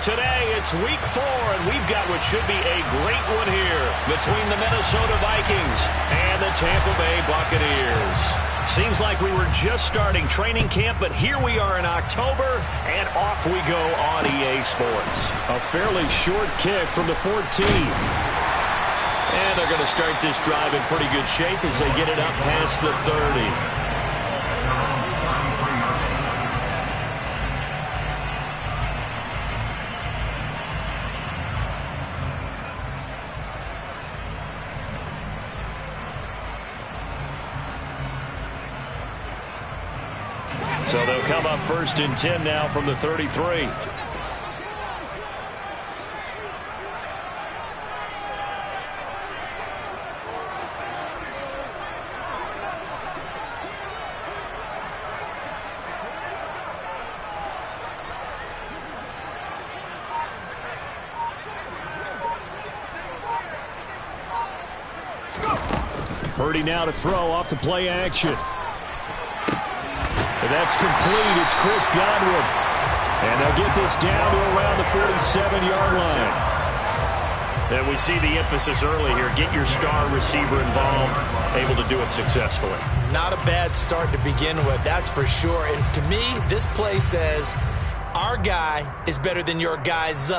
Today, it's week 4, and we've got what should be a great one here between the Minnesota Vikings and the Tampa Bay Buccaneers. Seems like we were just starting training camp, but here we are in October, and off we go on EA Sports. A fairly short kick from the 14. And they're going to start this drive in pretty good shape as they get it up past the 30. So they'll come up 1st and 10 now from the 33. Purdy now to throw off the play action. And that's complete. It's Chris Godwin. And they'll get this down to around the 47-yard line. And we see the emphasis early here. Get your star receiver involved, able to do it successfully. Not a bad start to begin with, that's for sure. And to me, this play says our guy is better than your guys.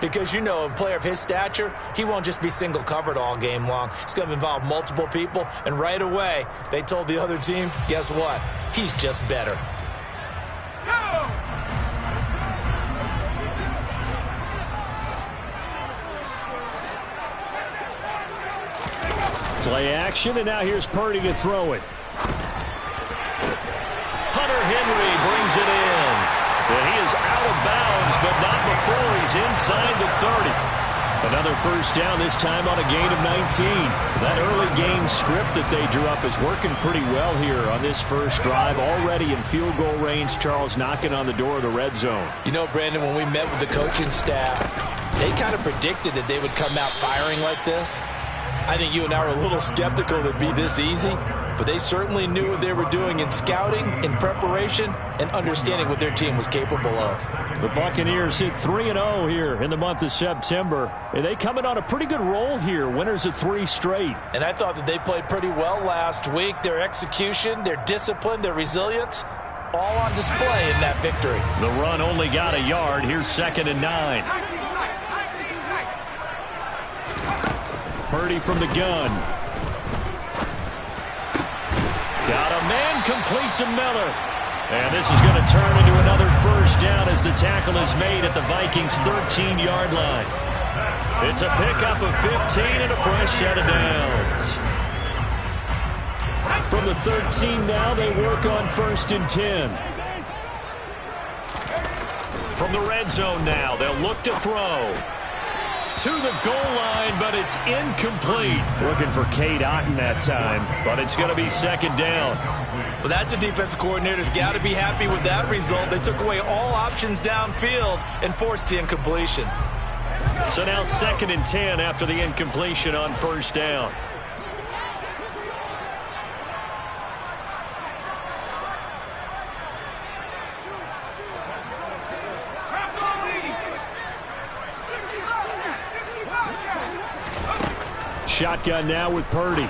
Because, you know, a player of his stature, he won't just be single covered all game long. It's going to involve multiple people. And right away, they told the other team, guess what? He's just better. Play action, and now here's Purdy to throw it. Hunter Henry brings it in. And he is out of bounds, but not before he's inside the 30. Another first down, this time on a gain of 19. That early game script that they drew up is working pretty well here on this first drive. Already in field goal range, Charles knocking on the door of the red zone. You know, Brandon, when we met with the coaching staff, they kind of predicted that they would come out firing like this. I think you and I were a little skeptical it'd be this easy, but they certainly knew what they were doing in scouting, in preparation, and understanding what their team was capable of. The Buccaneers hit 3-0 here in the month of September. And they coming on a pretty good roll here, winners of 3 straight. And I thought that they played pretty well last week. Their execution, their discipline, their resilience, all on display in that victory. The run only got a yard. Here's 2nd and 9. Purdy from the gun. Got a man complete to Miller. And this is going to turn into another first down as the tackle is made at the Vikings' 13-yard line. It's a pickup of 15 and a fresh set of downs. From the 13 now, they work on 1st and 10. From the red zone now, they'll look to throw. To the goal line, but it's incomplete. Looking for Cade Otton that time, but it's going to be 2nd down. Well, that's a defensive coordinator's got to be happy with that result. They took away all options downfield and forced the incompletion. So now 2nd and 10 after the incompletion on 1st down. Shotgun now with Purdy.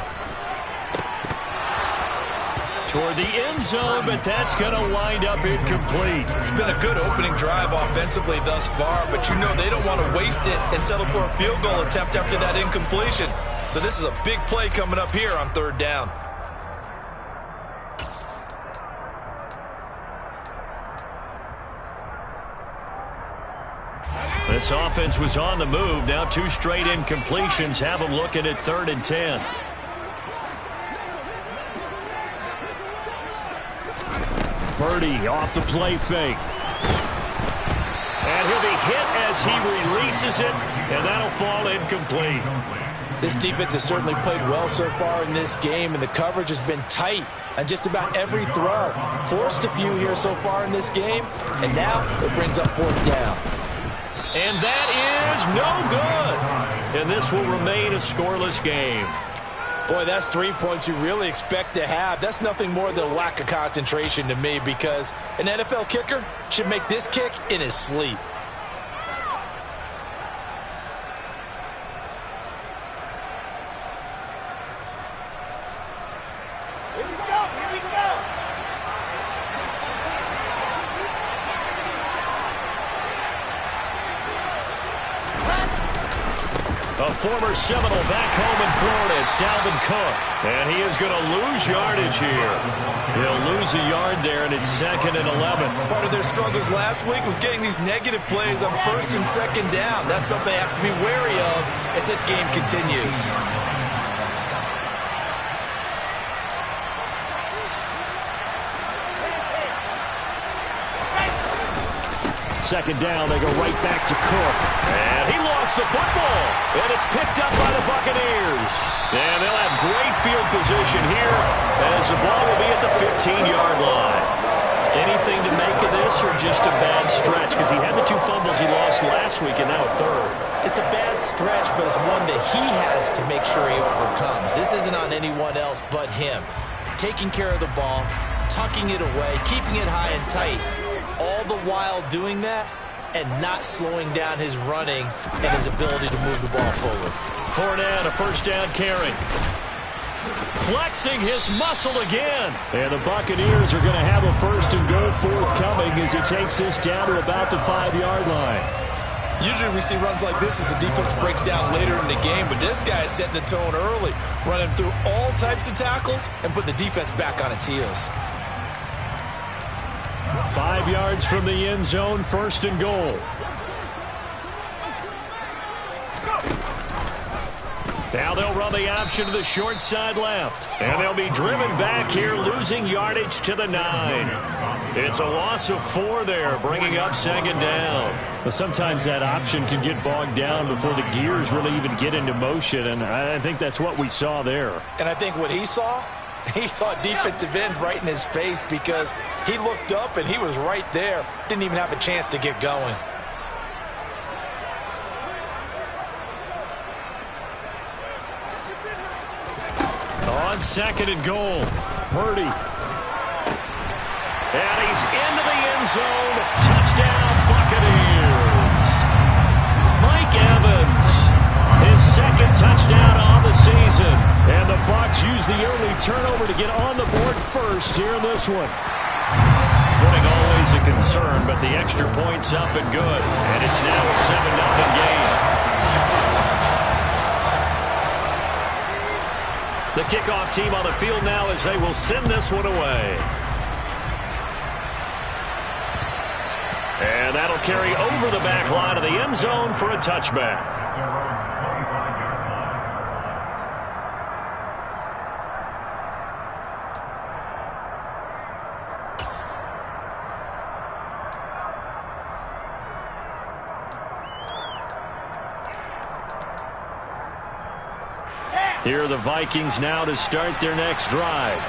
Toward the end zone, but that's going to wind up incomplete. It's been a good opening drive offensively thus far, but you know they don't want to waste it and settle for a field goal attempt after that incompletion. So this is a big play coming up here on 3rd down. This offense was on the move. Now 2 straight incompletions have them looking at 3rd and 10. Purdy off the play fake. And he'll be hit as he releases it, and that'll fall incomplete. This defense has certainly played well so far in this game, and the coverage has been tight on just about every throw. Forced a few here so far in this game, and now it brings up 4th down. And that is no good. And this will remain a scoreless game. Boy, that's 3 points you really expect to have. That's nothing more than a lack of concentration to me, because an NFL kicker should make this kick in his sleep. A former Seminole back home in Florida. It's Dalvin Cook. And he is going to lose yardage here. He'll lose a yard there, and it's 2nd and 11. Part of their struggles last week was getting these negative plays on 1st and 2nd down. That's something they have to be wary of as this game continues. 2nd down, they go right back to Cook. And he lost the football. And it's picked up by the Buccaneers. And they'll have great field position here as the ball will be at the 15-yard line. Anything to make of this or just a bad stretch? Because he had the 2 fumbles he lost last week and now a 3rd. It's a bad stretch, but it's one that he has to make sure he overcomes. This isn't on anyone else but him. Taking care of the ball, tucking it away, keeping it high and tight. All the while doing that and not slowing down his running and his ability to move the ball forward. Fournette, a 1st down carry. Flexing his muscle again. And the Buccaneers are going to have a 1st and goal forthcoming as he takes this down to about the 5-yard line. Usually we see runs like this as the defense breaks down later in the game, but this guy is setting the tone early, running through all types of tackles and putting the defense back on its heels. 5 yards from the end zone, 1st and goal. Now they'll run the option to the short side left. And they'll be driven back here, losing yardage to the 9. It's a loss of 4 there, bringing up 2nd down. But sometimes that option can get bogged down before the gears really even get into motion, and I think that's what we saw there. And I think what he saw defensive end right in his face because he looked up and he was right there. Didn't even have a chance to get going. On 2nd and goal, Purdy. And he's into the end zone. Touchdown, Buccaneers. Mike Evans, his 2nd touchdown on the season. And the Bucs use the early turnover to get on the board first here in this one. Footing always a concern, but the extra point's up and good. And it's now a 7-0 game. The kickoff team on the field now as they will send this one away. And that'll carry over the back line of the end zone for a touchback. Here are the Vikings now to start their next drive.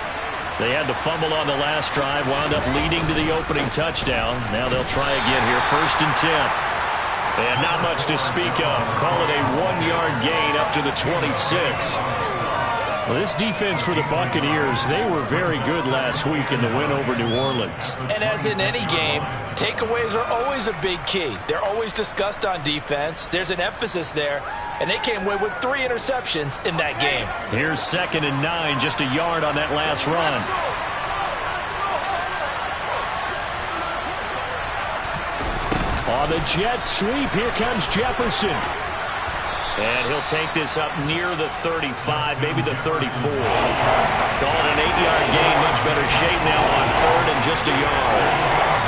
They had the fumble on the last drive, wound up leading to the opening touchdown. Now they'll try again here, 1st and 10. And not much to speak of. Call it a 1-yard gain up to the 26. Well, this defense for the Buccaneers, they were very good last week in the win over New Orleans. And as in any game, takeaways are always a big key. They're always discussed on defense. There's an emphasis there. And they came away with 3 interceptions in that game. Here's 2nd and 9, just a yard on that last run. On the jet sweep, here comes Jefferson. And he'll take this up near the 35, maybe the 34. Call it an 8-yard gain, much better shape now on 3rd and just a yard.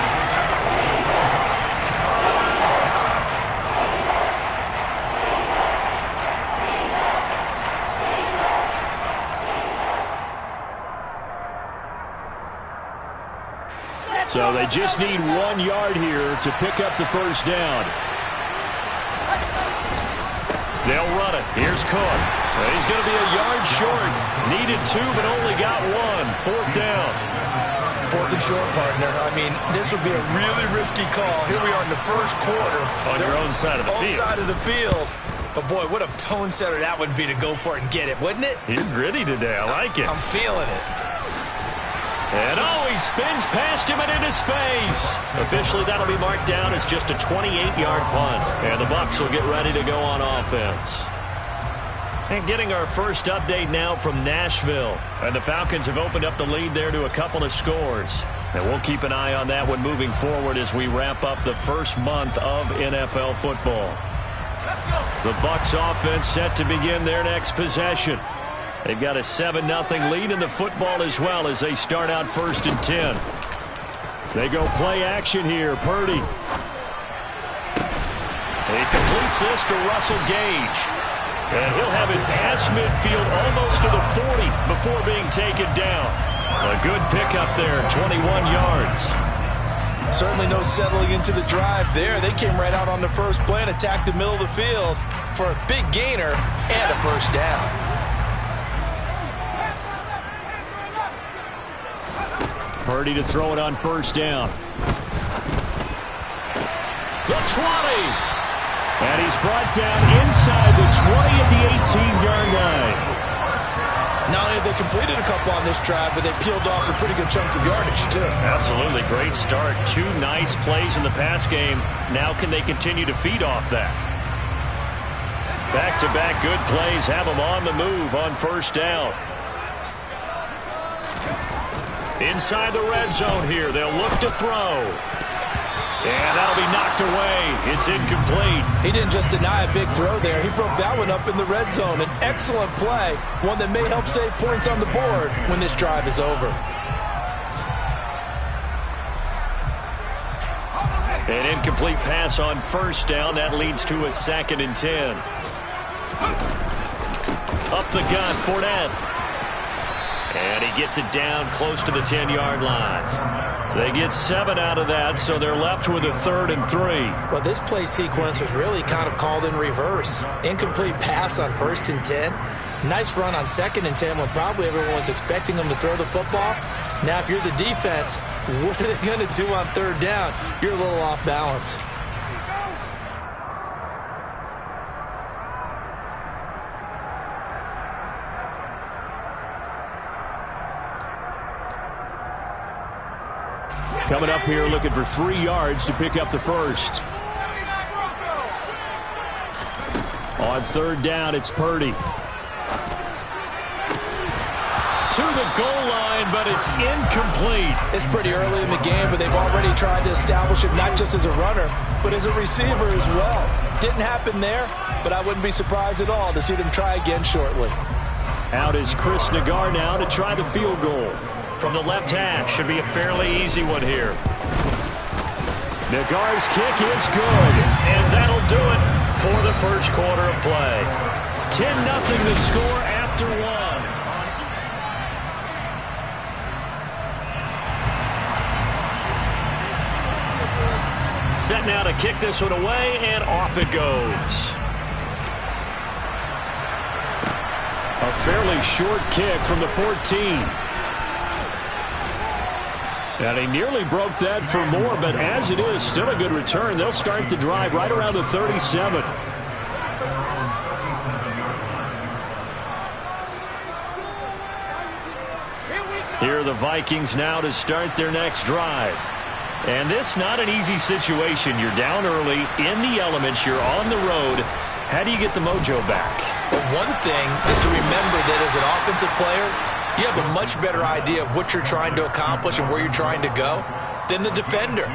So they just need 1 yard here to pick up the 1st down. They'll run it. Here's Cook. He's going to be a yard short. Needed 2, but only got 1. 4th down. 4th and short, partner. I mean, this would be a really risky call. Here we are in the 1st quarter. On your own side of the field. Side of the field. But, boy, what a tone setter that would be to go for it and get it, wouldn't it? You're gritty today. I like it. I'm feeling it. And he spins past him and into space. Officially, that'll be marked down as just a 28-yard punt. And the Bucs will get ready to go on offense. And getting our first update now from Nashville. And the Falcons have opened up the lead there to a couple of scores. And we'll keep an eye on that one moving forward as we wrap up the first month of NFL football. The Bucs offense set to begin their next possession. They've got a 7-0 lead in the football as well as they start out 1st and 10. They go play action here. Purdy. He completes this to Russell Gage. And he'll have it past midfield almost to the 40 before being taken down. A good pickup there, 21 yards. Certainly no settling into the drive there. They came right out on the first play and attacked the middle of the field for a big gainer and a first down. Purdy to throw it on 1st down. The 20. And he's brought down inside the 20 at the 18-yard line. Not only have they completed a couple on this drive, but they peeled off some pretty good chunks of yardage, too. Absolutely. Great start. 2 nice plays in the pass game. Now can they continue to feed off that? Back-to-back good plays have them on the move on 1st down. Inside the red zone here. They'll look to throw. And that'll be knocked away. It's incomplete. He didn't just deny a big throw there. He broke that one up in the red zone. An excellent play. One that may help save points on the board when this drive is over. An incomplete pass on 1st down. That leads to a 2nd and 10. Up the gun, Fournette. And he gets it down close to the 10-yard line. They get 7 out of that, so they're left with a 3rd and 3. Well, this play sequence was really kind of called in reverse. Incomplete pass on 1st and 10. Nice run on 2nd and 10 when probably everyone was expecting them to throw the football. Now, if you're the defense, what are they going to do on 3rd down? You're a little off balance. Coming up here looking for 3 yards to pick up the first. On 3rd down, it's Purdy. To the goal line, but it's incomplete. It's pretty early in the game, but they've already tried to establish him not just as a runner, but as a receiver as well. Didn't happen there, but I wouldn't be surprised at all to see them try again shortly. Out is Chris Nagar now to try the field goal. From the left hash, should be a fairly easy one here. Nagar's kick is good, and that'll do it for the first quarter of play. 10-0 the score after 1. Set now to kick this one away, and off it goes. A fairly short kick from the 14. And he nearly broke that for more, but as it is, still a good return. They'll start the drive right around the 37. Here are the Vikings now to start their next drive. And this not an easy situation. You're down early, in the elements, you're on the road. How do you get the mojo back? Well, one thing is to remember that as an offensive player, you have a much better idea of what you're trying to accomplish and where you're trying to go than the defender.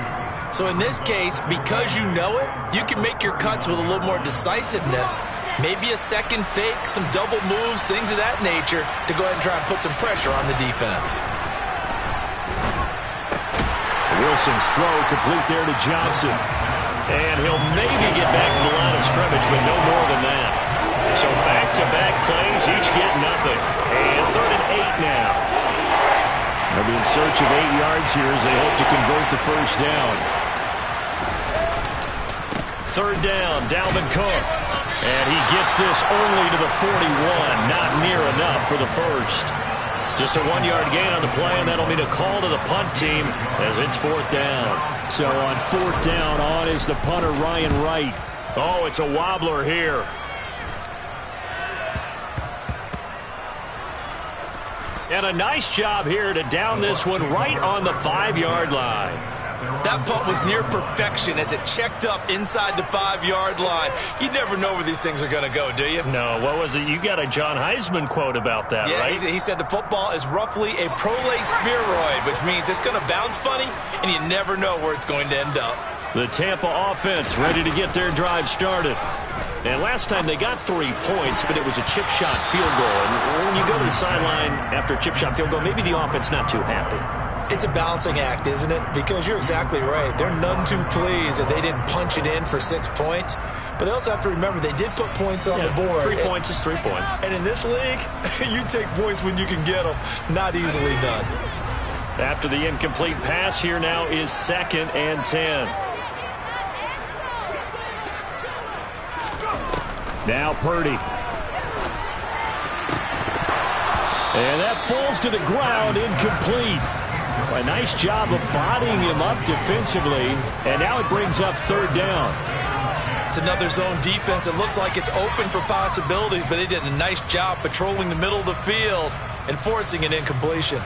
So in this case, because you know it, you can make your cuts with a little more decisiveness, maybe a second fake, some double moves, things of that nature, to go ahead and try and put some pressure on the defense. Wilson's throw complete there to Johnson. And he'll maybe get back to the line of scrimmage, but no more than that. So back-to-back plays, each get nothing. And 3rd and 8 now. They'll be in search of 8 yards here as they hope to convert the first down. 3rd down, Dalvin Cook. And he gets this only to the 41. Not near enough for the first. Just a 1-yard gain on the play, and that'll mean a call to the punt team as it's 4th down. So on 4th down, on is the punter, Ryan Wright. Oh, it's a wobbler here. And a nice job here to down this one right on the 5-yard line. That punt was near perfection as it checked up inside the 5-yard line. You never know where these things are going to go, do you? No, what was it? You got a John Heisman quote about that, yeah, right? He said the football is roughly a prolate spheroid, which means it's going to bounce funny, and you never know where it's going to end up. The Tampa offense ready to get their drive started. And last time they got 3 points, but it was a chip shot field goal. And when you go to the sideline after a chip shot field goal, maybe the offense not too happy. It's a balancing act, isn't it? Because you're exactly right. They're none too pleased that they didn't punch it in for 6 points. But they also have to remember they did put points on the board. 3 points is 3 points. And in this league, you take points when you can get them. Not easily done. After the incomplete pass, here now is 2nd and 10. Now Purdy. And that falls to the ground, incomplete. A nice job of bodying him up defensively. And now it brings up 3rd down. It's another zone defense. It looks like it's open for possibilities, but they did a nice job patrolling the middle of the field and forcing an incompletion.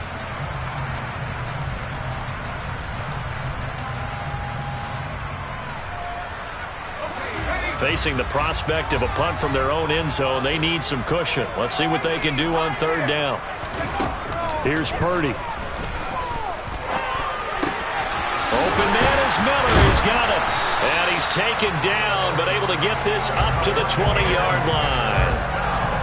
Facing the prospect of a punt from their own end zone, they need some cushion. Let's see what they can do on 3rd down. Here's Purdy. Open man is Miller. He's got it. And he's taken down, but able to get this up to the 20-yard line.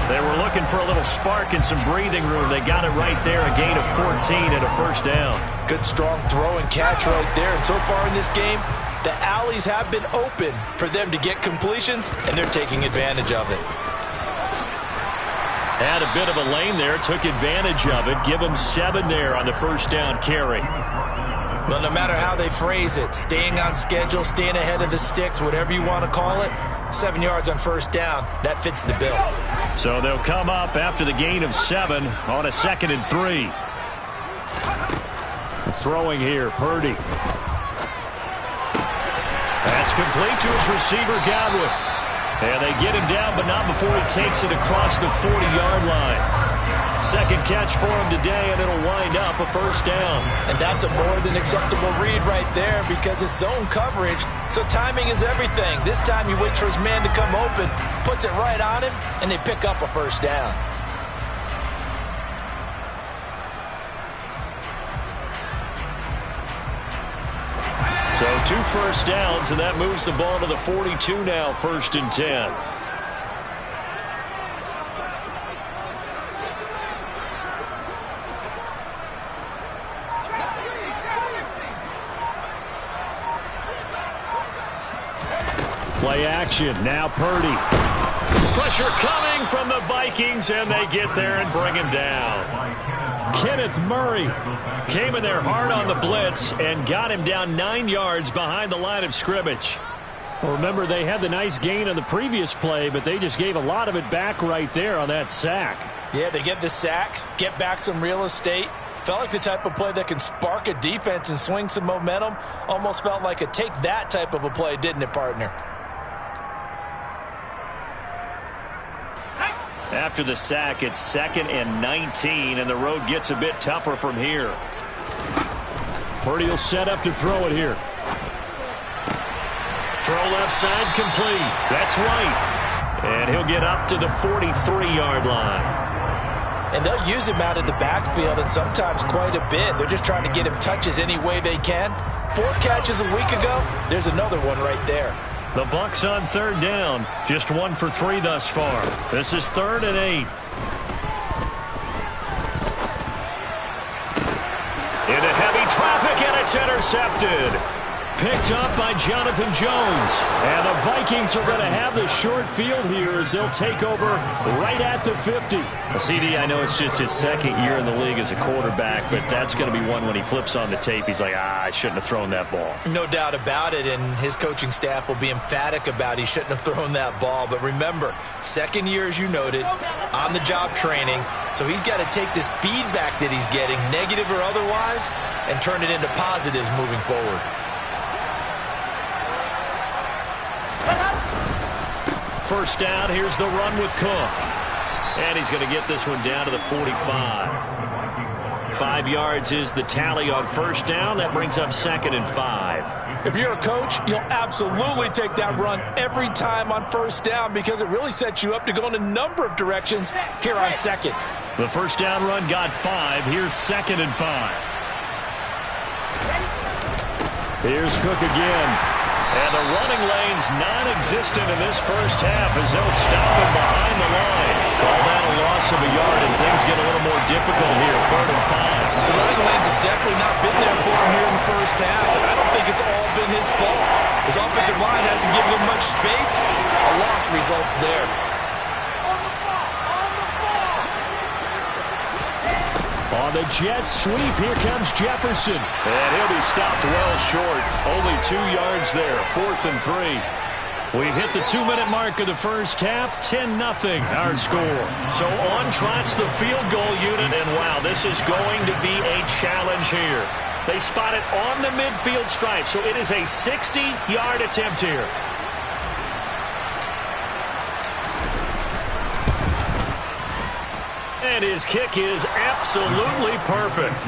They were looking for a little spark and some breathing room. They got it right there, a gain of 14 and a 1st down. Good, strong throw and catch right there. And so far in this game, the alleys have been open for them to get completions, and they're taking advantage of it. Had a bit of a lane there, took advantage of it. Give them 7 there on the 1st down carry. Well, no matter how they phrase it, staying on schedule, staying ahead of the sticks, whatever you want to call it, 7 yards on 1st down, that fits the bill. So they'll come up after the gain of 7 on a 2nd and 3. Throwing here, Purdy. That's complete to his receiver, Godwin. And they get him down, but not before he takes it across the 40-yard line. 2nd catch for him today, and it'll wind up a 1st down. And that's a more than acceptable read right there because it's zone coverage, so timing is everything. This time he waits for his man to come open, puts it right on him, and they pick up a 1st down. So 2 1st downs, and that moves the ball to the 42 now, 1st and 10. Play action, now Purdy. Pressure coming from the Vikings, and they get there and bring him down. Kenneth Murray came in there hard on the blitz and got him down 9 yards behind the line of scrimmage. Well, remember, they had the nice gain on the previous play, but they just gave a lot of it back right there on that sack. Yeah, they get the sack, get back some real estate. Felt like the type of play that can spark a defense and swing some momentum. Almost felt like a take that type of a play, didn't it, partner? After the sack, it's 2nd and 19, and the road gets a bit tougher from here. Purdy will set up to throw it here. Throw left side complete. That's White. And he'll get up to the 43-yard line. And they'll use him out of the backfield, and sometimes quite a bit. They're just trying to get him touches any way they can. 4 catches a week ago. There's another one right there. The Bucs on 3rd down. Just 1 for 3 thus far. This is 3rd and 8. Into heavy traffic, and it's intercepted. Picked up by Jonathan Jones. And the Vikings are going to have the short field here as they'll take over right at the 50. CD, I know it's just his 2nd year in the league as a quarterback, but that's going to be one when he flips on the tape. He's like, I shouldn't have thrown that ball. No doubt about it, and his coaching staff will be emphatic about he shouldn't have thrown that ball. But remember, 2nd year, as you noted, on-the-job training, so he's got to take this feedback that he's getting, negative or otherwise, and turn it into positives moving forward. First down, here's the run with Cook. And he's going to get this one down to the 45. 5 yards is the tally on 1st down. That brings up 2nd and 5. If you're a coach, you'll absolutely take that run every time on 1st down because it really sets you up to go in a number of directions here on 2nd. The 1st down run got 5. Here's 2nd and 5. Here's Cook again. And the running lane's non-existent in this first half as they'll stop him behind the line. Call that a loss of a yard, and things get a little more difficult here, 3rd and 5. The running lanes have definitely not been there for him here in the first half, and I don't think it's all been his fault. His offensive line hasn't given him much space. A loss results there. On the Jets sweep, here comes Jefferson. And he'll be stopped well short. Only 2 yards there, 4th and 3. We've hit the 2-minute mark of the first half, 10-0 our score. So on trots the field goal unit, and wow, this is going to be a challenge here. They spot it on the midfield stripe, so it is a 60-yard attempt here. And his kick is absolutely perfect.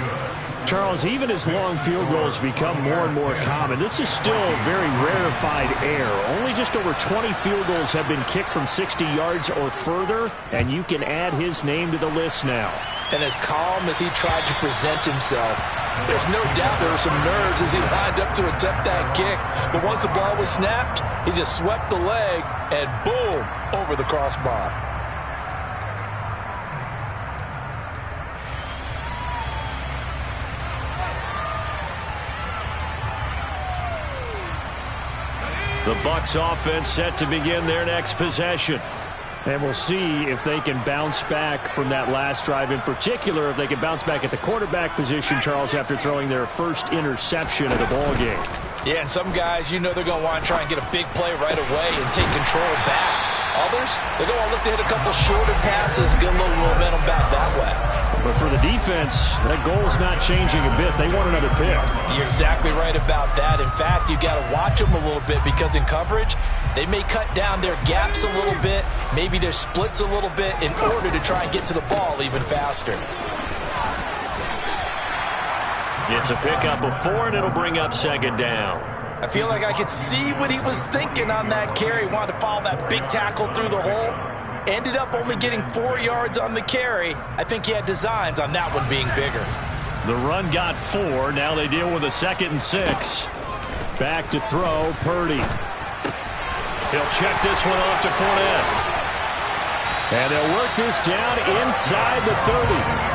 Charles, even as long field goals become more and more common, this is still very rarefied air. Only just over 20 field goals have been kicked from 60 yards or further, and you can add his name to the list now. And as calm as he tried to present himself, there's no doubt there were some nerves as he lined up to attempt that kick. But once the ball was snapped, he just swept the leg and boom, over the crossbar. The Bucs offense set to begin their next possession. And we'll see if they can bounce back from that last drive. In particular, if they can bounce back at the quarterback position, Charles, after throwing their first interception of the ball game. Yeah, and some guys, you know they're going to want to try and get a big play right away and take control back. Others, they're going to look to hit a couple shorter passes, get a little momentum back that way. But for the defense, that goal's not changing a bit. They want another pick. You're exactly right about that. In fact, you got to watch them a little bit because in coverage, they may cut down their gaps a little bit, maybe their splits a little bit in order to try and get to the ball even faster. It's a pickup of 4, and it'll bring up 2nd down. I feel like I could see what he was thinking on that carry. Wanted to follow that big tackle through the hole. Ended up only getting 4 yards on the carry. I think he had designs on that one being bigger. The run got 4. Now they deal with a 2nd and 6. Back to throw, Purdy. He'll check this one off to Fournette. And they'll work this down inside the 30.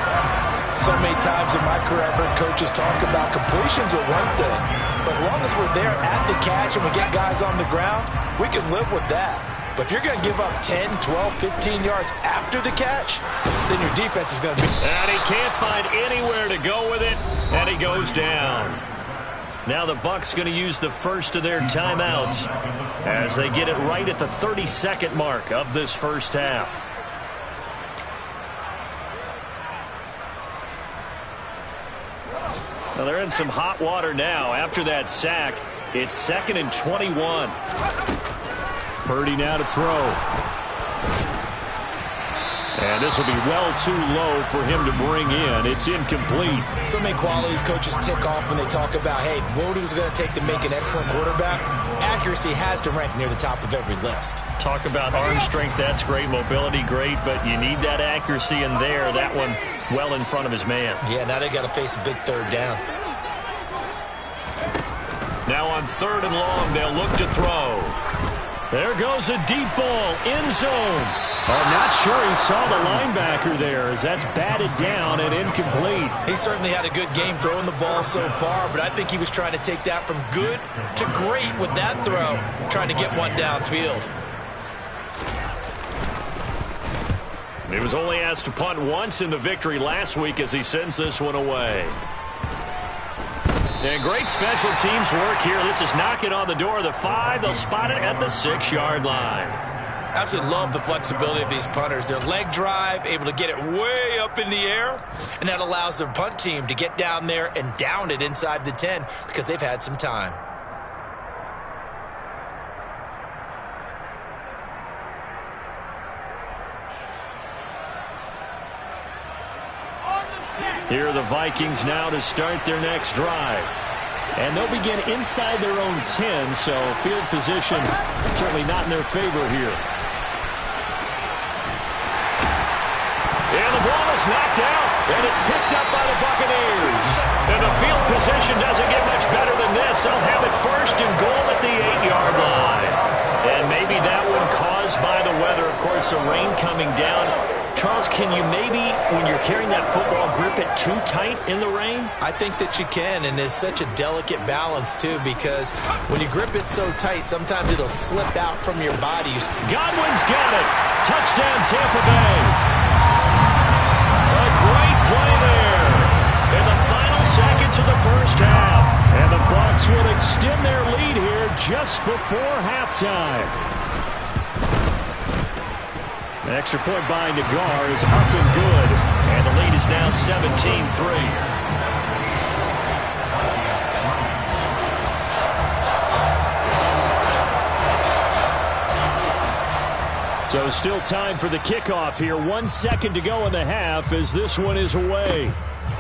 So many times in my career, I've heard coaches talk about completions are one thing. But as long as we're there at the catch and we get guys on the ground, we can live with that. But if you're going to give up 10, 12, 15 yards after the catch, then your defense is going to be... And he can't find anywhere to go with it, and he goes down. Now the Bucs going to use the first of their timeouts as they get it right at the 32nd mark of this first half. Well, they're in some hot water now. After that sack, it's 2nd and 21. Purdy now to throw. And this will be well too low for him to bring in. It's incomplete. So many qualities coaches tick off when they talk about, hey, what is it going to take to make an excellent quarterback? Accuracy has to rank near the top of every list. Talk about arm strength, that's great. Mobility, great. But you need that accuracy in there. That one well in front of his man. Yeah, now they got to face a big 3rd down. Now on 3rd and long, they'll look to throw. There goes a deep ball, end zone. I'm not sure he saw the linebacker there as that's batted down and incomplete. He certainly had a good game throwing the ball so far, but I think he was trying to take that from good to great with that throw, trying to get one downfield. He was only asked to punt once in the victory last week as he sends this one away. And great special teams work here. This is knocking on the door of the 5. They'll spot it at the 6-yard line. Absolutely love the flexibility of these punters. Their leg drive, able to get it way up in the air, and that allows their punt team to get down there and down it inside the 10 because they've had some time. Here are the Vikings now to start their next drive. And they'll begin inside their own 10, so field position certainly not in their favor here. And the ball is knocked out, and it's picked up by the Buccaneers. And the field position doesn't get much better than this. They'll have it first and goal at the 8-yard line. And maybe that one caused by the weather. Of course, the rain coming down. Charles, can you maybe, when you're carrying that football, grip it too tight in the rain? I think that you can, and it's such a delicate balance, too, because when you grip it so tight, sometimes it'll slip out from your body. Godwin's got it. Touchdown, Tampa Bay. A great play there in the final seconds of the first half. And the Bucs will extend their lead here just before halftime. The extra point by Nagar is up and good. And the lead is now 17-3. So still time for the kickoff here. 1 second to go in the half as this one is away.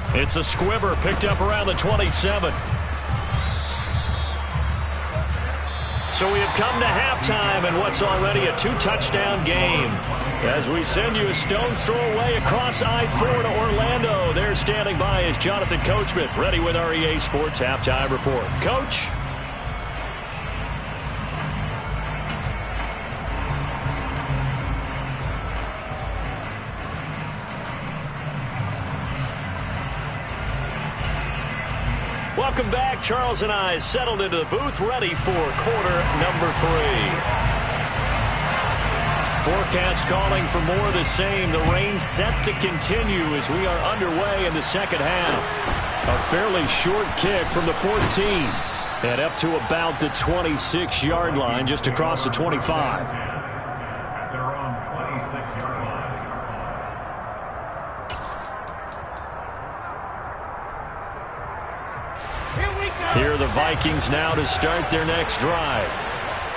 It's a squibber picked up around the 27. So we have come to halftime in what's already a 2-touchdown game. As we send you a stone's throw away across I-4 to Orlando. There standing by is Jonathan Coachman, ready with our EA Sports Halftime Report. Coach? Welcome back. Charles and I settled into the booth, ready for quarter number 3. Forecast calling for more of the same. The rain set to continue as we are underway in the second half. A fairly short kick from the 14. And up to about the 26-yard line, just across the 25. They're on 26-yard line. Here are the Vikings now to start their next drive.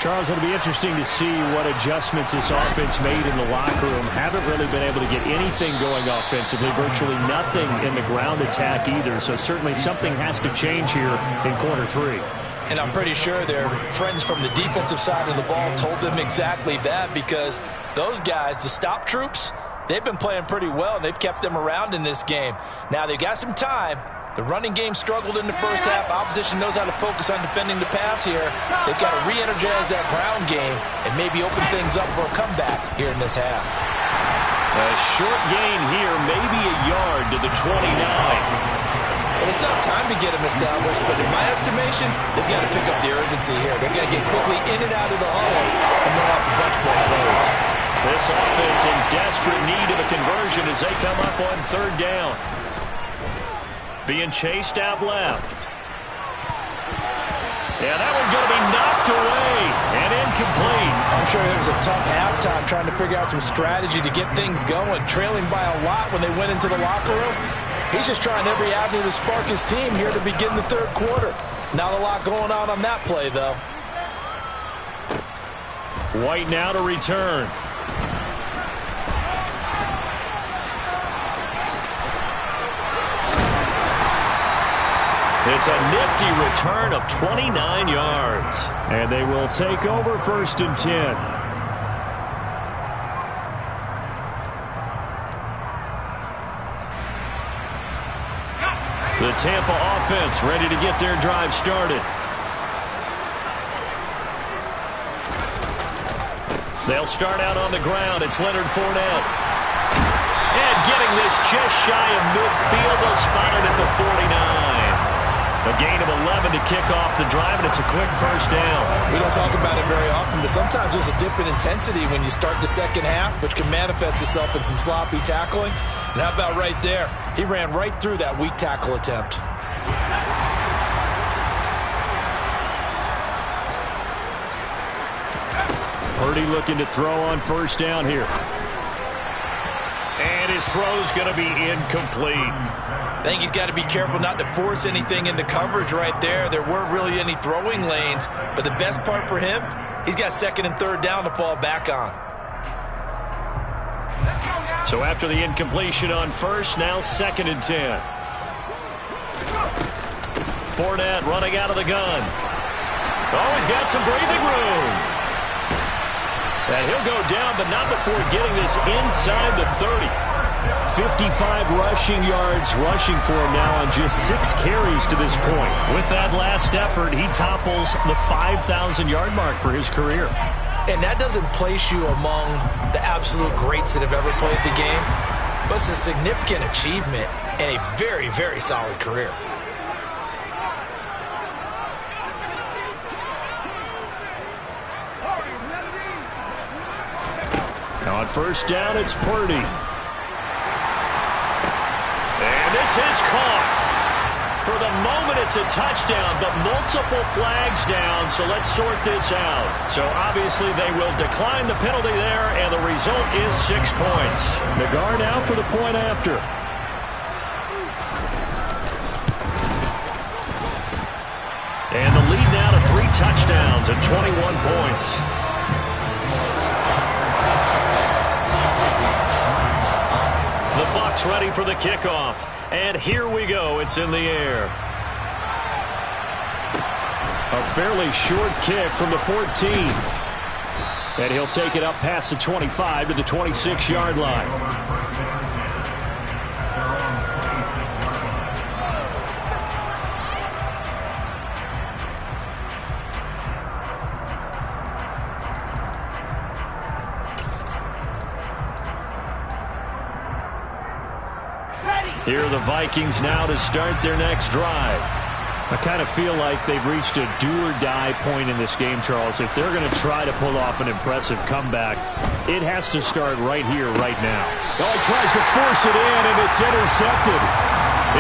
Charles, it'll be interesting to see what adjustments this offense made in the locker room. Haven't really been able to get anything going offensively, virtually nothing in the ground attack either. So certainly something has to change here in quarter 3. And I'm pretty sure their friends from the defensive side of the ball told them exactly that, because those guys, the stop troops, they've been playing pretty well, and they've kept them around in this game. Now, they've got some time. The running game struggled in the first half. Opposition knows how to focus on defending the pass here. They've got to re-energize that ground game and maybe open things up for a comeback here in this half. A short gain here, maybe a yard to the 29. Well, it's not time to get them established, but in my estimation, they've got to pick up the urgency here. They've got to get quickly in and out of the huddle and run off a bunch more plays. This offense in desperate need of a conversion as they come up on third down. Being chased out left. Yeah, that one's going to be knocked away and incomplete. I'm sure there was a tough halftime trying to figure out some strategy to get things going, trailing by a lot when they went into the locker room. He's just trying every avenue to spark his team here to begin the third quarter. Not a lot going on that play, though. White now to return. It's a nifty return of 29 yards. And they will take over first and 10. The Tampa offense ready to get their drive started. They'll start out on the ground. It's Leonard Fournette. And getting this just shy of midfield. They'll spot it at the 49. A gain of 11 to kick off the drive, and it's a quick first down. We don't talk about it very often, but sometimes there's a dip in intensity when you start the second half, which can manifest itself in some sloppy tackling. And how about right there? He ran right through that weak tackle attempt. Purdy looking to throw on first down here. And his throw's going to be incomplete. I think he's got to be careful not to force anything into coverage right there. There weren't really any throwing lanes, but the best part for him, he's got second and third down to fall back on. So after the incompletion on first, now second and 10. Fournette running out of the gun. Oh, he's got some breathing room. And he'll go down, but not before getting this inside the 30. 55 rushing yards rushing for him now on just 6 carries to this point. With that last effort, he topples the 5,000-yard mark for his career. And that doesn't place you among the absolute greats that have ever played the game, but it's a significant achievement and a very, very solid career. Now on first down, it's Purdy. And this is caught. For the moment, it's a touchdown, but multiple flags down, so let's sort this out. So obviously they will decline the penalty there, and the result is 6 points. Nagar now for the point after. And the lead now to 3 touchdowns and 21 points. The Bucs ready for the kickoff. And here we go. It's in the air. A fairly short kick from the 14. And he'll take it up past the 25 to the 26-yard line. Here are the Vikings now to start their next drive. I kind of feel like they've reached a do-or-die point in this game, Charles. If they're going to try to pull off an impressive comeback, it has to start right here, right now. Oh, he tries to force it in, and it's intercepted.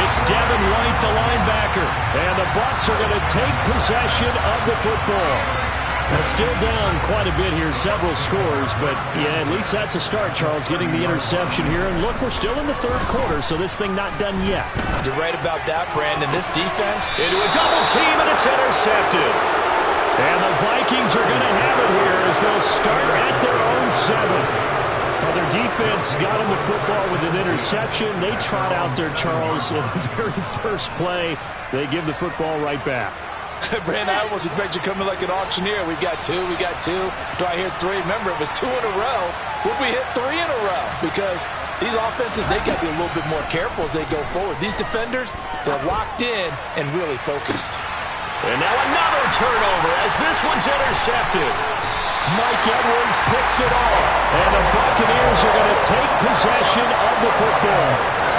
It's Devin White, the linebacker, and the Bucs are going to take possession of the football. Now still down quite a bit here, several scores, but yeah, at least that's a start, Charles, getting the interception here. And look, we're still in the third quarter, so this thing not done yet. You're right about that, Brandon. This defense into a double team, and it's intercepted. And the Vikings are going to have it here as they'll start at their own 7. Well, their defense got him the football with an interception. They trot out there, Charles, in the very first play. They give the football right back. Brandon, I almost expect you coming like an auctioneer. We got 2. Do I hear 3? Remember, it was 2 in a row. Would we hit 3 in a row? Because these offenses, they got to be a little bit more careful as they go forward. These defenders, they're locked in and really focused. And now another turnover as this one's intercepted. Mike Edwards picks it off. And the Buccaneers are going to take possession of the football.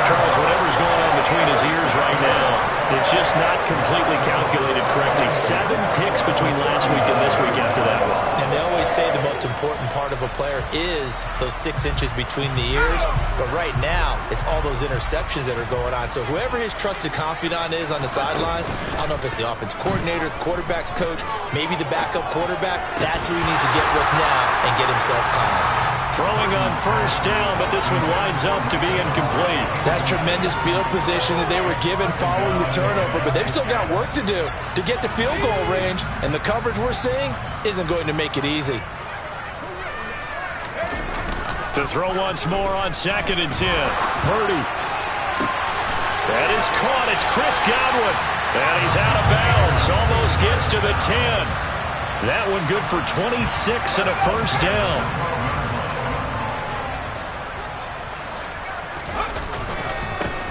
Charles, whatever's going on between his ears right now, it's just not completely calculated correctly. 7 picks between last week and this week after that one. And they always say the most important part of a player is those 6 inches between the ears. But right now, it's all those interceptions that are going on. So whoever his trusted confidant is on the sidelines, I don't know if it's the offense coordinator, the quarterback's coach, maybe the backup quarterback, that's who he needs to get with now and get himself calm. Throwing on first down, but this one winds up to be incomplete. That's tremendous field position that they were given following the turnover, but they've still got work to do to get to field goal range, and the coverage we're seeing isn't going to make it easy. To throw once more on 2nd and 10. Purdy. That is caught. It's Chris Godwin. And he's out of bounds. Almost gets to the 10. That one good for 26 and a first down.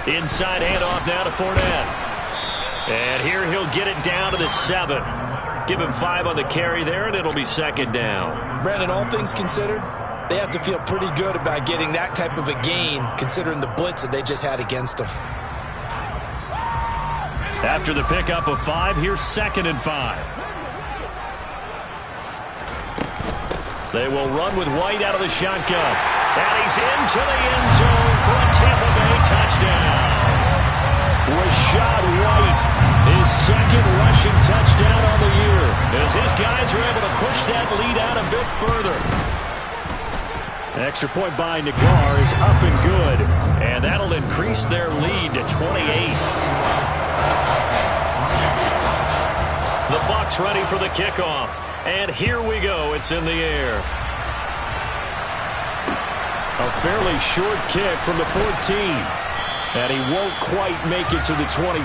Inside handoff now to Fournette. And here he'll get it down to the 7. Give him 5 on the carry there, and it'll be 2nd down. Brandon, all things considered, they have to feel pretty good about getting that type of a gain, considering the blitz that they just had against them. After the pickup of 5, here's 2nd and 5. They will run with White out of the shotgun. And he's into the end zone for a Tampa Bay touchdown. Rashad White, his 2nd rushing touchdown on the year, as his guys are able to push that lead out a bit further. An extra point by Nagar is up and good, and that'll increase their lead to 28. The Bucs ready for the kickoff, and here we go. It's in the air. A fairly short kick from the 14. And he won't quite make it to the 25.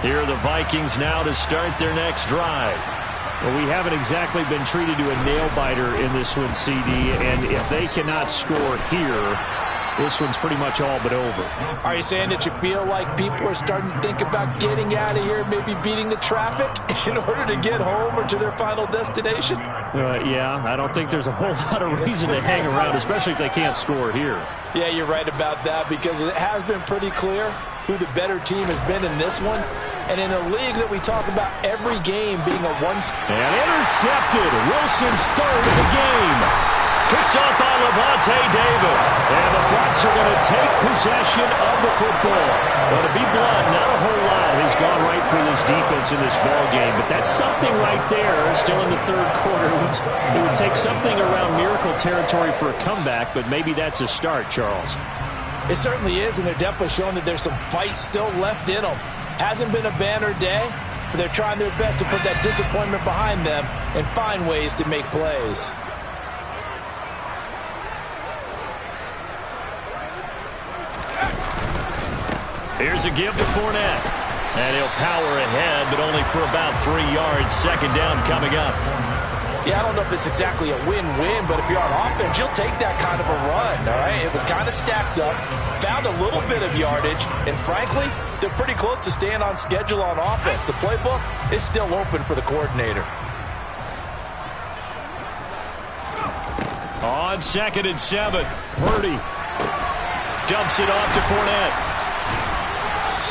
Here are the Vikings now to start their next drive. Well, we haven't exactly been treated to a nail-biter in this one, CD, and if they cannot score here, this one's pretty much all but over. Are you saying that you feel like people are starting to think about getting out of here, maybe beating the traffic in order to get home or to their final destination? Yeah, I don't think there's a whole lot of reason to hang around, especially if they can't score here. Yeah, you're right about that, because it has been pretty clear who the better team has been in this one. And in a league that we talk about every game being a one... And intercepted. Wilson's third of the game. Picked up by Levante David. And the Bucs are going to take possession of the football. Well, to be blunt, not a whole lot has gone right for this defense in this ball game. But that's something right there. Still in the third quarter. It would take something around miracle territory for a comeback, but maybe that's a start, Charles. It certainly is, and they're definitely showing that there's some fight still left in them. Hasn't been a banner day, but they're trying their best to put that disappointment behind them and find ways to make plays. Here's a give to Fournette. And he'll power ahead, but only for about 3 yards. Second down coming up. Yeah, I don't know if it's exactly a win-win, but if you're on offense, you'll take that kind of a run, all right? It was kind of stacked up, found a little bit of yardage, and frankly, they're pretty close to staying on schedule on offense. The playbook is still open for the coordinator. On 2nd and 7, Purdy dumps it off to Fournette.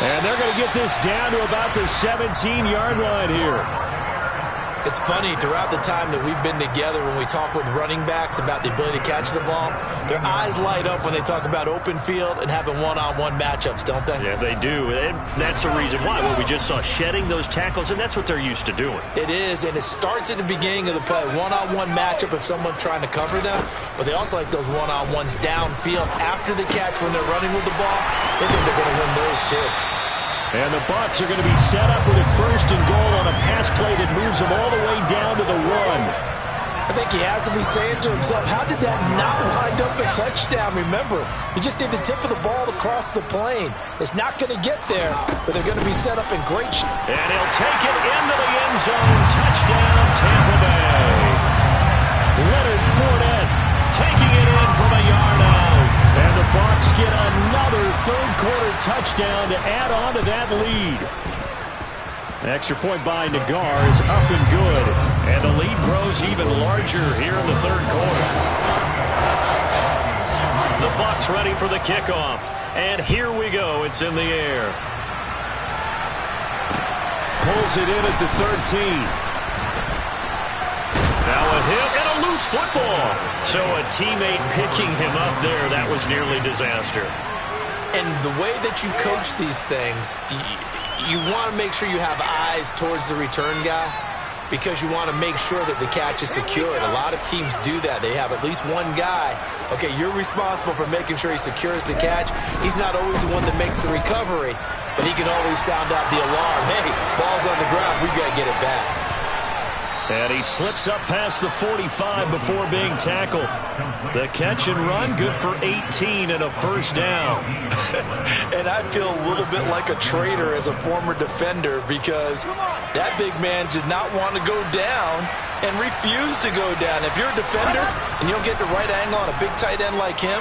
And they're going to get this down to about the 17-yard line here. It's funny, throughout the time that we've been together, when we talk with running backs about the ability to catch the ball, their eyes light up when they talk about open field and having one-on-one matchups, don't they? Yeah, they do. And that's the reason why. Well, we just saw shedding those tackles, and that's what they're used to doing. It is, and it starts at the beginning of the play. One-on-one matchup if someone's trying to cover them, but they also like those one-on-ones downfield after the catch when they're running with the ball. They think they're going to win those, too. And the Bucs are going to be set up with a 1st and goal on a pass play that moves them all the way down to the 1. I think he has to be saying to himself, how did that not wind up a touchdown? Remember, you just need the tip of the ball to cross the plane. It's not going to get there, but they're going to be set up in great shape. And he'll take it into the end zone. Touchdown, Tampa Bay. Leonard Fournette taking it in from a yard out. And the Bucs get another third-quarter touchdown to add on to that lead. An extra point by Nagar is up and good. And the lead grows even larger here in the third quarter. The Bucs ready for the kickoff. And here we go. It's in the air. Pulls it in at the 13. Now a hit and a loose football. So a teammate picking him up there, that was nearly disaster. And the way that you coach these things, you want to make sure you have eyes towards the return guy because you want to make sure that the catch is secured. A lot of teams do that. They have at least one guy. Okay, you're responsible for making sure he secures the catch. He's not always the one that makes the recovery, but he can always sound out the alarm. Hey, ball's on the ground. We've got to get it back. And he slips up past the 45 before being tackled. The catch and run, good for 18 and a 1st down. And I feel a little bit like a traitor as a former defender because that big man did not want to go down and refused to go down. If you're a defender and you don't get the right angle on a big tight end like him,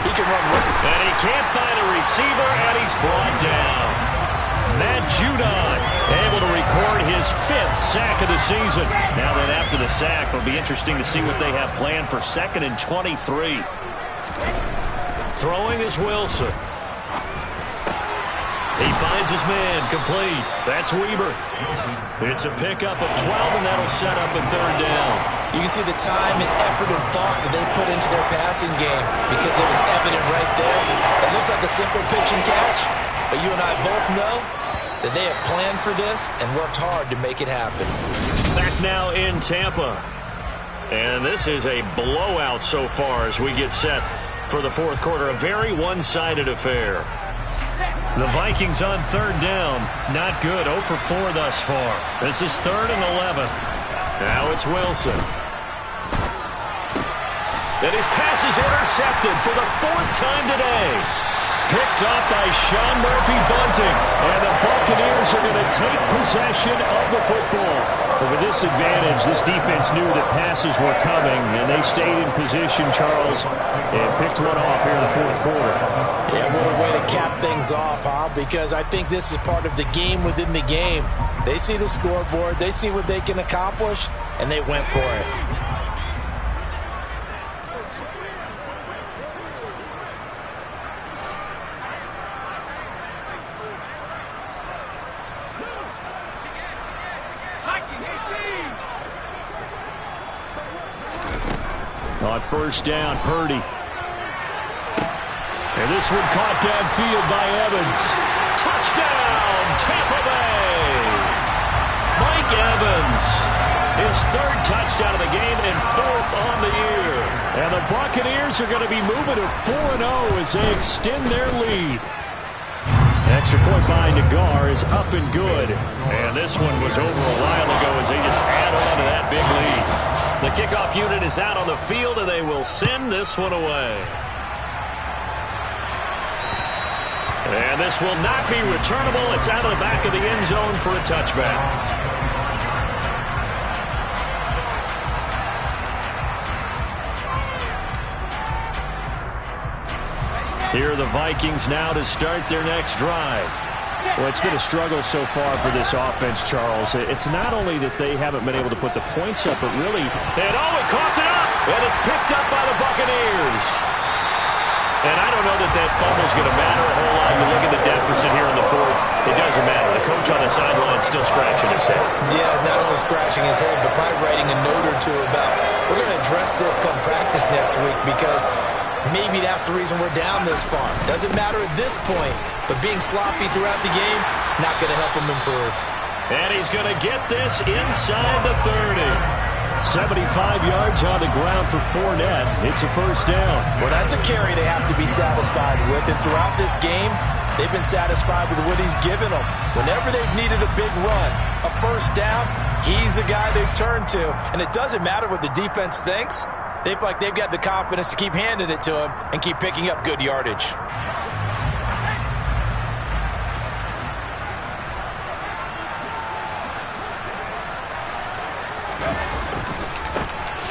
he can run right. And he can't find a receiver, and he's brought down. Matt Judon able to record his 5th sack of the season. Now that after the sack, it'll be interesting to see what they have planned for 2nd and 23. Throwing is Wilson. He finds his man, complete. That's Weber. It's a pickup of 12, and that'll set up a 3rd down. You can see the time and effort and thought that they put into their passing game because it was evident right there. It looks like a simple pitch and catch, but you and I both know that they have planned for this and worked hard to make it happen. Back now in Tampa. And this is a blowout so far as we get set for the 4th quarter. A very one-sided affair. The Vikings on 3rd down. Not good. 0 for 4 thus far. This is 3rd and 11. Now it's Wilson. And his pass is intercepted for the 4th time today. picked off by Sean Murphy-Bunting. And the Buccaneers are going to take possession of the football. But with this advantage, this defense knew that passes were coming, and they stayed in position, Charles, and picked one off here in the fourth quarter. Yeah, what a way to cap things off, huh? Because I think this is part of the game within the game. They see the scoreboard, they see what they can accomplish, and they went for it. On first down, Purdy. And this one caught downfield by Evans. Touchdown, Tampa Bay! Mike Evans, his third touchdown of the game and fourth on the year. And the Buccaneers are going to be moving to 4-0 as they extend their lead. Extra point by Nagar is up and good. And this one was over a while ago as they just add on to that big lead. The kickoff unit is out on the field, and they will send this one away. And this will not be returnable. It's out of the back of the end zone for a touchback. Here are the Vikings now to start their next drive. Well, it's been a struggle so far for this offense, Charles. It's not only that they haven't been able to put the points up, but really... And it coughed it up! And it's picked up by the Buccaneers. And I don't know that that fumble's going to matter a whole lot. You look at the deficit here in the fourth. It doesn't matter. The coach on the sideline still scratching his head. Yeah, not only scratching his head, but probably writing a note or two about, we're going to address this come practice next week because... maybe that's the reason we're down this far. Doesn't matter at this point, but being sloppy throughout the game, not going to help him improve. And he's going to get this inside the 30. 75 yards on the ground for Fournette. It's a first down. Well, that's a carry they have to be satisfied with. And throughout this game, they've been satisfied with what he's given them. Whenever they've needed a big run, a first down, he's the guy they've turned to. And it doesn't matter what the defense thinks. They feel like they've got the confidence to keep handing it to him and keep picking up good yardage.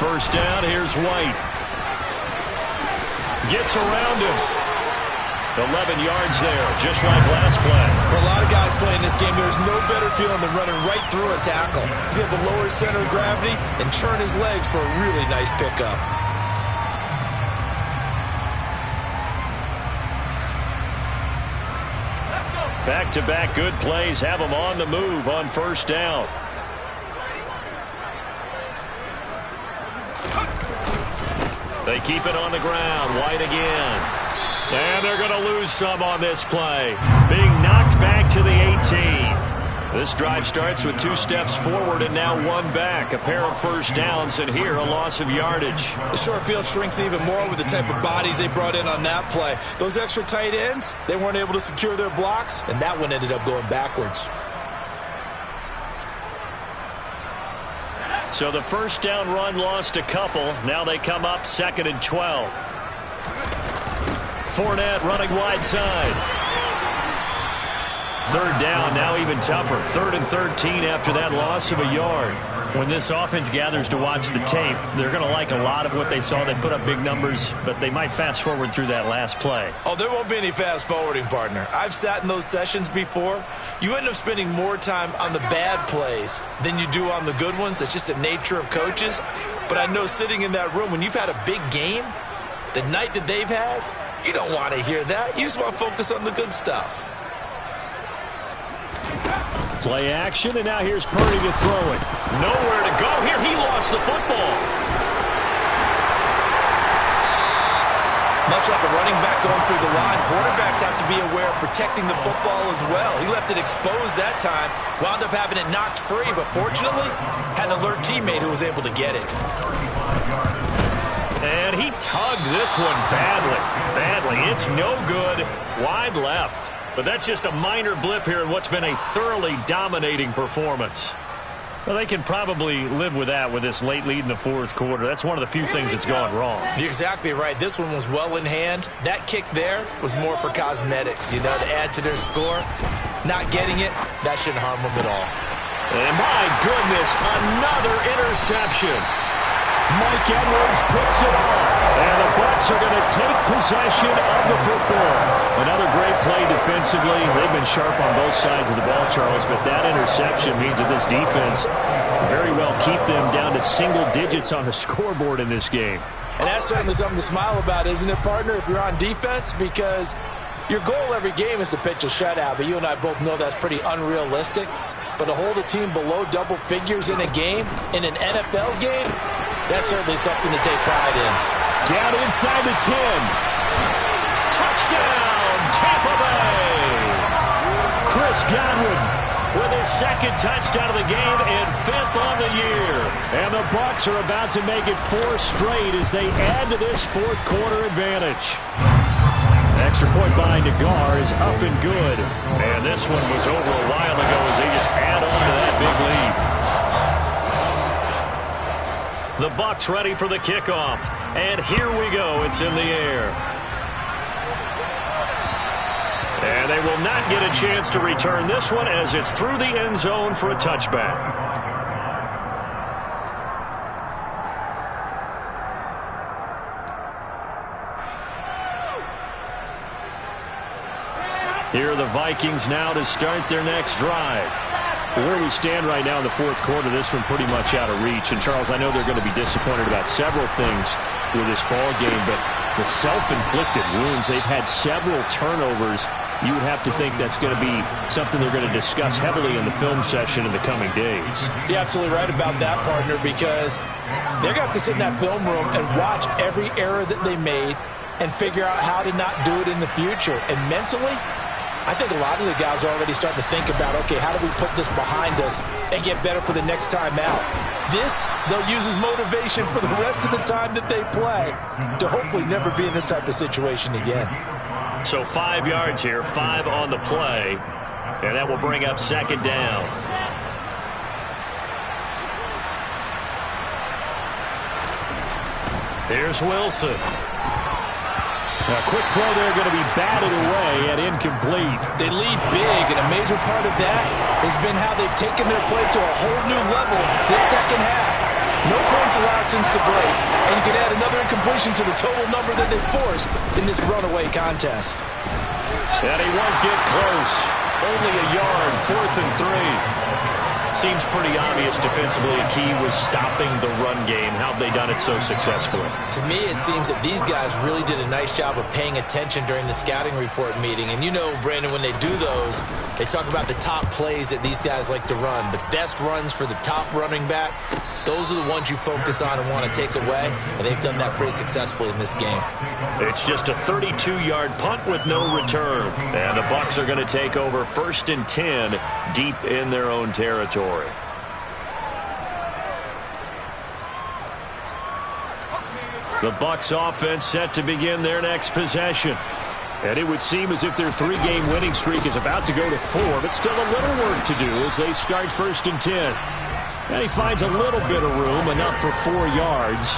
First down, here's White. Gets around him. 11 yards there, just like last play. For a lot of guys playing this game, there's no better feeling than running right through a tackle. He's able to lower his center of gravity and churn his legs for a really nice pickup. Back-to-back good plays have him on the move on first down. They keep it on the ground. White again. And they're going to lose some on this play. Being knocked back to the 18. This drive starts with 2 steps forward and now 1 back. A pair of first downs, and here a loss of yardage. The short field shrinks even more with the type of bodies they brought in on that play. Those extra tight ends, they weren't able to secure their blocks, and that one ended up going backwards. So the first down run lost a couple. Now they come up 2nd and 12. Fournette running wide side. Third down, now even tougher. 3rd and 13 after that loss of a yard. When this offense gathers to watch the tape, they're going to like a lot of what they saw. They put up big numbers, but they might fast forward through that last play. Oh, there won't be any fast forwarding, partner. I've sat in those sessions before. You end up spending more time on the bad plays than you do on the good ones. It's just the nature of coaches. But I know sitting in that room, when you've had a big game, the night that they've had, you don't want to hear that. You just want to focus on the good stuff. Play action, and now here's Purdy to throw it. Nowhere to go here. He lost the football. Much like a running back going through the line, quarterbacks have to be aware of protecting the football as well. He left it exposed that time, wound up having it knocked free, but fortunately, had an alert teammate who was able to get it. And he tugged this one badly. It's no good. Wide left. But that's just a minor blip here in what's been a thoroughly dominating performance. Well, they can probably live with that with this late lead in the fourth quarter. That's one of the few things that's gone wrong. You're exactly right. This one was well in hand. That kick there was more for cosmetics, to add to their score. Not getting it, that shouldn't harm them at all. And my goodness, another interception. Mike Edwards picks it up. And the Bucs are going to take possession of the football. Another great play defensively. They've been sharp on both sides of the ball, Charles, but that interception means that this defense very well keep them down to single digits on the scoreboard in this game. And that's certainly something to smile about, isn't it, partner, if you're on defense? Because your goal every game is to pitch a shutout, but you and I both know that's pretty unrealistic. But to hold a team below double figures in a game, in an NFL game, that's certainly something to take pride in. Down inside the 10. Touchdown, Tampa Bay. Chris Godwin with his second touchdown of the game and 5th on the year. And the Bucs are about to make it 4 straight as they add to this fourth quarter advantage. Extra point by Nagar is up and good. And this one was over a while ago as they just add on to that big lead. The Bucs ready for the kickoff. And here we go. It's in the air. And they will not get a chance to return this one as it's through the end zone for a touchback. Here are the Vikings now to start their next drive. Where we stand right now in the fourth quarter, this one pretty much out of reach. And, Charles, I know they're going to be disappointed about several things with this ball game, but the self-inflicted wounds, they've had several turnovers. You would have to think that's going to be something they're going to discuss heavily in the film session in the coming days. You're absolutely right about that, partner, because they're going to have to sit in that film room and watch every error that they made and figure out how to not do it in the future. And mentally, I think a lot of the guys are already starting to think about, okay, how do we put this behind us and get better for the next time out? This, they'll use as motivation for the rest of the time that they play to hopefully never be in this type of situation again. So 5 yards here, 5 on the play, and that will bring up second down. Here's Wilson. A quick throw there going to be batted away and incomplete. They lead big, and a major part of that has been how they've taken their play to a whole new level this second half. No points allowed since the break, and you can add another incompletion to the total number that they forced in this runaway contest. And he won't get close. Only a yard, 4th and 3. Seems pretty obvious defensively a key was stopping the run game. How have they done it so successfully? To me, it seems that these guys really did a nice job of paying attention during the scouting report meeting. And you know, Brandon, when they do those, they talk about the top plays that these guys like to run. The best runs for the top running back, those are the ones you focus on and want to take away. And they've done that pretty successfully in this game. It's just a 32-yard punt with no return. And the Bucs are going to take over 1st and 10 deep in their own territory. The Bucs offense set to begin their next possession. And it would seem as if their 3-game winning streak is about to go to 4, but still a little work to do as they start 1st and 10. And he finds a little bit of room, enough for 4 yards.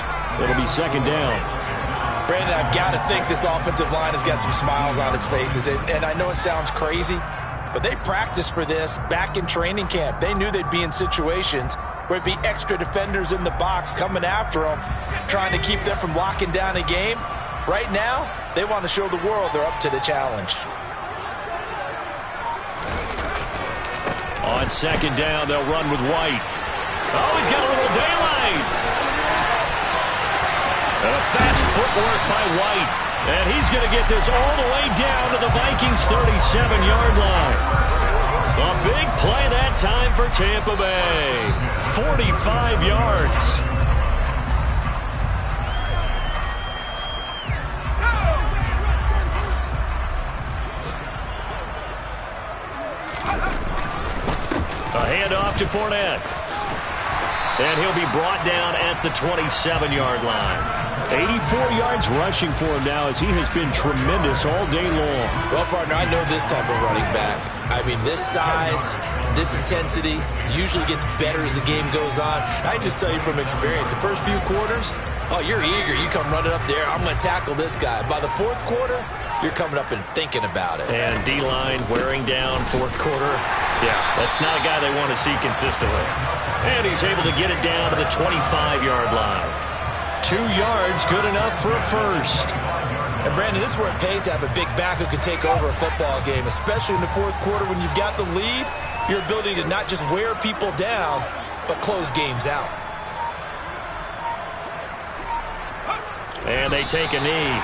It'll be second down. Brandon, I've got to think this offensive line has got some smiles on its faces. And I know it sounds crazy, but they practiced for this back in training camp. They knew they'd be in situations where it'd be extra defenders in the box coming after them, trying to keep them from locking down a game. Right now, they want to show the world they're up to the challenge. On second down, they'll run with White. Oh, he's got a little daylight. And a fast footwork by White. And he's going to get this all the way down to the Vikings' 37-yard line. A big play that time for Tampa Bay. 45 yards. A handoff to Fournette. And he'll be brought down at the 27-yard line. 84 yards rushing for him now as he has been tremendous all day long. Well, partner, I know this type of running back. I mean, this size, this intensity usually gets better as the game goes on. I just tell you from experience, the first few quarters, oh, you're eager. You come running up there, I'm going to tackle this guy. By the fourth quarter, you're coming up and thinking about it. And D-line wearing down fourth quarter. Yeah, that's not a guy they want to see consistently. And he's able to get it down to the 25-yard line. 2 yards, good enough for a first. And, Brandon, this is where it pays to have a big back who can take over a football game, especially in the fourth quarter when you've got the lead, your ability to not just wear people down, but close games out. And they take a knee.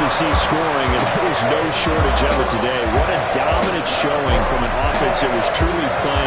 See scoring, and there was no shortage of it today. What a dominant showing from an offense that was truly playing